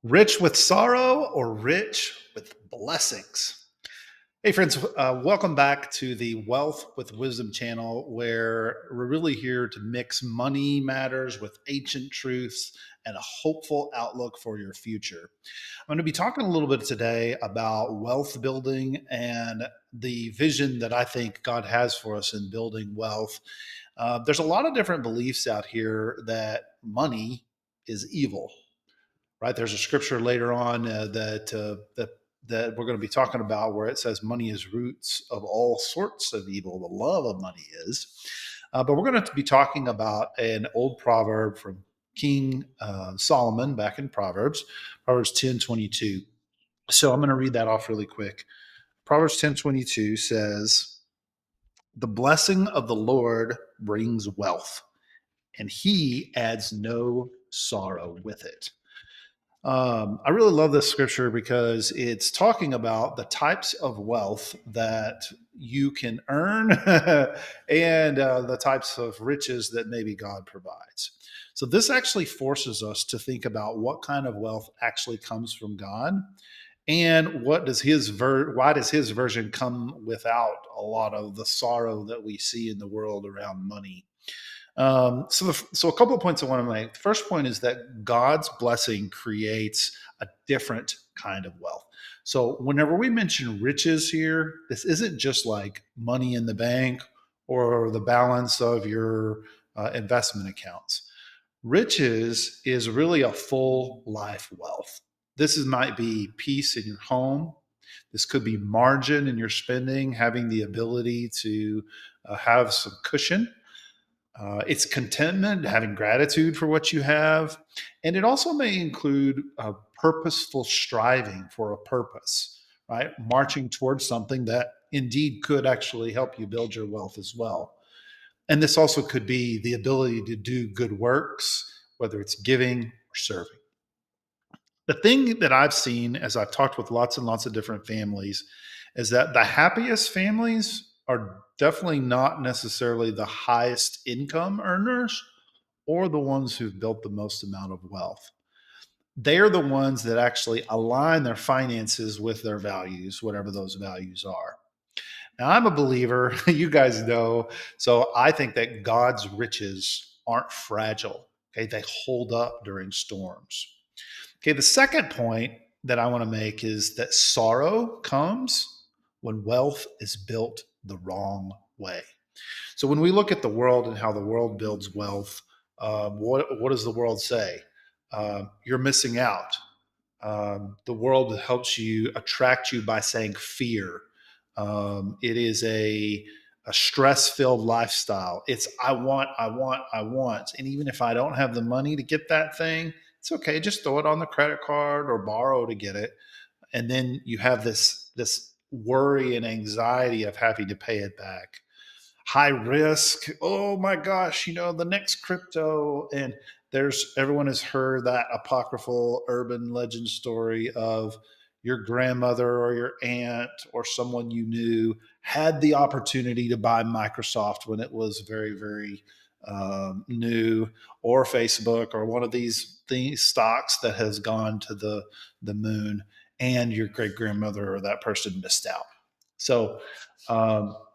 Rich with sorrow or rich with blessings? Hey, friends, welcome back to the Wealth with Wisdom channel, where we're really here to mix money matters with ancient truths and a hopeful outlook for your future. I'm going to be talking a little bit today about wealth building and the vision that I think God has for us in building wealth. There's a lot of different beliefs out here that money is evil, right? There's a scripture later on that we're going to be talking about where it says money is roots of all sorts of evil. The love of money is, but we're going to be talking about an old proverb from King Solomon back in Proverbs 10:22. So I'm going to read that off really quick. Proverbs 10:22 says, "The blessing of the Lord brings wealth, and He adds no sorrow with it." I really love this scripture because it's talking about the types of wealth that you can earn and the types of riches that maybe God provides. So, this actually forces us to think about what kind of wealth actually comes from God and why does his version come without a lot of the sorrow that we see in the world around money. So a couple of points I want to make. The first point is that God's blessing creates a different kind of wealth. So whenever we mention riches here, this isn't just like money in the bank or the balance of your investment accounts. Riches is really a full life wealth. Might be peace in your home. This could be margin in your spending, having the ability to have some cushion. It's contentment, having gratitude for what you have. And it also may include purposeful striving for a purpose, right? Marching towards something that indeed could actually help you build your wealth as well. And this also could be the ability to do good works, whether it's giving or serving. The thing that I've seen as I've talked with lots and lots of different families is that the happiest families are definitely not necessarily the highest income earners or the ones who've built the most amount of wealth. They're the ones that actually align their finances with their values, whatever those values are. Now, I'm a believer, you guys know, so I think that God's riches aren't fragile. Okay, they hold up during storms. Okay, the second point that I want to make is that sorrow comes when wealth is built the wrong way. So when we look at the world and how the world builds wealth, what does the world say? You're missing out. The world helps you attract you by saying fear. It is a stress filled lifestyle. It's I want, I want, I want. And even if I don't have the money to get that thing, it's okay. Just throw it on the credit card or borrow to get it. And then you have this worry and anxiety of having to pay it back. High risk. Oh my gosh, the next crypto. And everyone has heard that apocryphal urban legend story of your grandmother or your aunt or someone you knew had the opportunity to buy Microsoft when it was very, very new, or Facebook, or one of these stocks that has gone to the moon, and your great grandmother or that person missed out. So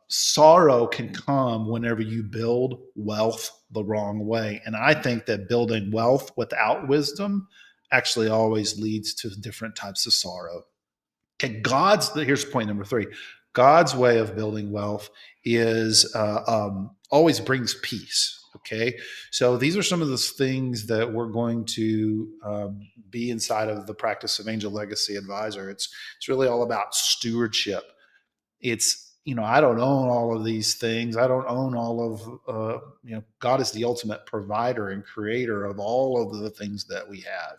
sorrow can come whenever you build wealth the wrong way. And I think that building wealth without wisdom actually always leads to different types of sorrow. Okay, here's point number three. God's way of building wealth is always brings peace. Okay, so these are some of those things that we're going to be inside of the practice of Angel Legacy Advisor. It's really all about stewardship. I don't own all of these things. I don't own all of God is the ultimate provider and creator of all of the things that we have.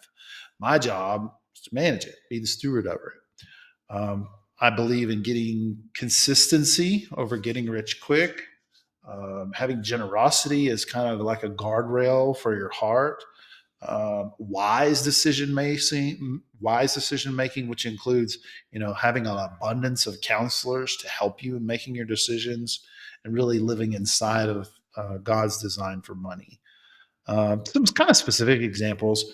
My job is to manage it, be the steward over it. I believe in getting consistency over getting rich quick. Having generosity is kind of like a guardrail for your heart. Wise decision making, which includes having an abundance of counselors to help you in making your decisions and really living inside of God's design for money. Some kind of specific examples.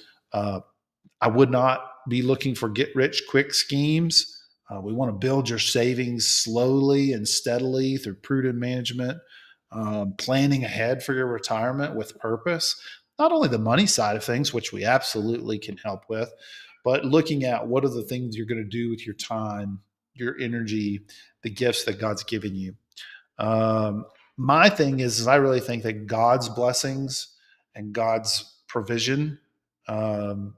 I would not be looking for get rich quick schemes. We want to build your savings slowly and steadily through prudent management, planning ahead for your retirement with purpose. Not only the money side of things, which we absolutely can help with, but looking at what are the things you're going to do with your time, your energy, the gifts that God's given you. My thing is I really think that God's blessings and God's provision um,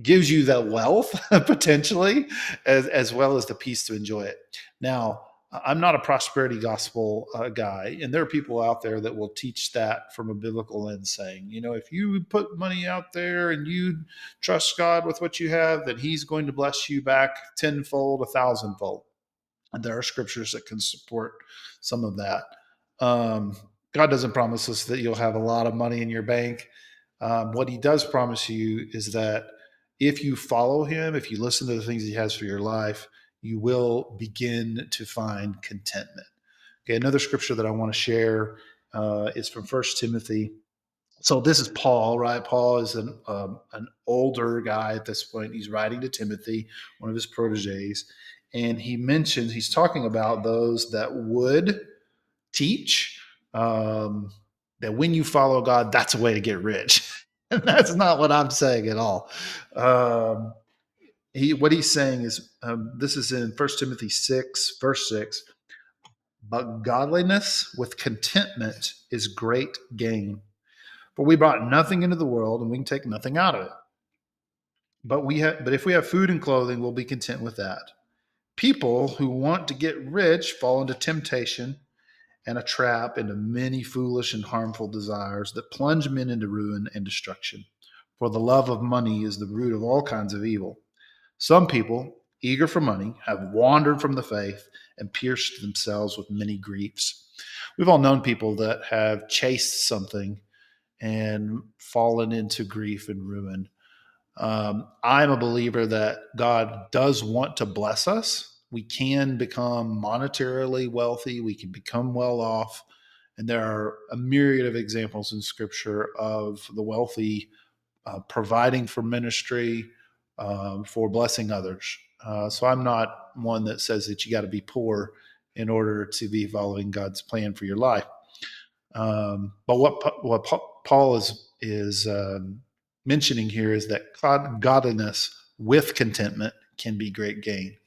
gives you that wealth potentially, as well as the peace to enjoy it. Now, I'm not a prosperity gospel guy, and there are people out there that will teach that from a biblical lens, saying, if you put money out there and you trust God with what you have, then He's going to bless you back tenfold, a thousandfold. And there are scriptures that can support some of that. Um, God doesn't promise us that you'll have a lot of money in your bank. What He does promise you is that if you follow Him, if you listen to the things He has for your life, you will begin to find contentment. Okay, another scripture that I want to share is from First Timothy. So this is Paul, right? Paul is an older guy at this point. He's writing to Timothy, one of his proteges, and he's talking about those that would teach that when you follow God, that's a way to get rich. And that's not what I'm saying at all. Um, what he's saying is this is in 1 Timothy 6, verse 6. But godliness with contentment is great gain. For we brought nothing into the world, and we can take nothing out of it. But if we have food and clothing, we'll be content with that. People who want to get rich fall into temptation and a trap, into many foolish and harmful desires that plunge men into ruin and destruction. For the love of money is the root of all kinds of evil. Some people, eager for money, have wandered from the faith and pierced themselves with many griefs. We've all known people that have chased something and fallen into grief and ruin. I'm a believer that God does want to bless us. We can become monetarily wealthy, we can become well off. And there are a myriad of examples in scripture of the wealthy providing for ministry, for blessing others. So I'm not one that says that you got to be poor in order to be following God's plan for your life. But what Paul is mentioning here is that godliness with contentment can be great gain.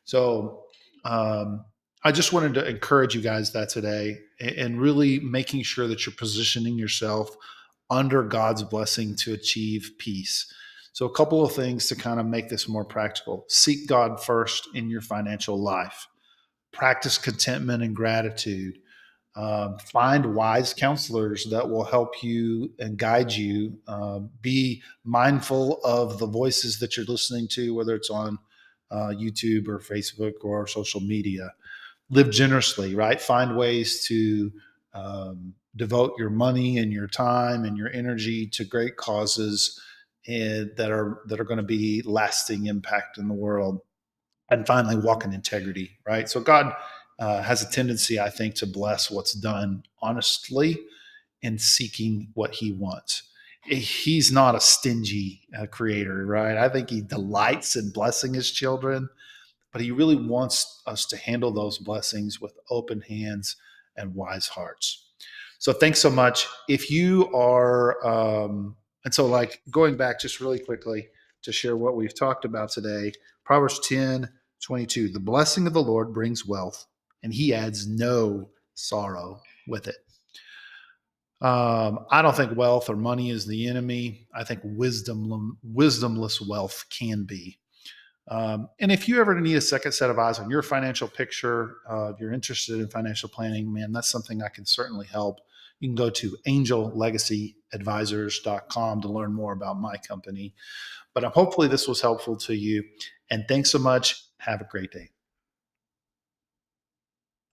So I just wanted to encourage you guys that today, and really making sure that you're positioning yourself under God's blessing to achieve peace. So a couple of things to kind of make this more practical. Seek God first in your financial life. Practice contentment and gratitude. Find wise counselors that will help you and guide you. Be mindful of the voices that you're listening to, whether it's on YouTube or Facebook or social media. Live generously, right? Find ways to devote your money and your time and your energy to great causes and that are going to be lasting impact in the world. And finally, walk in integrity, right? So God has a tendency, I think, to bless what's done honestly and seeking what He wants. He's not a stingy creator, right? I think He delights in blessing His children, but He really wants us to handle those blessings with open hands and wise hearts. So thanks so much. If you are, and so like going back just really quickly to share what we've talked about today, Proverbs 10:22, the blessing of the Lord brings wealth, and He adds no sorrow with it. I don't think wealth or money is the enemy. I think wisdomless wealth can be. And if you ever need a second set of eyes on your financial picture, if you're interested in financial planning, man, that's something I can certainly help. You can go to angellegacyadvisors.com to learn more about my company. But hopefully this was helpful to you. And thanks so much. Have a great day.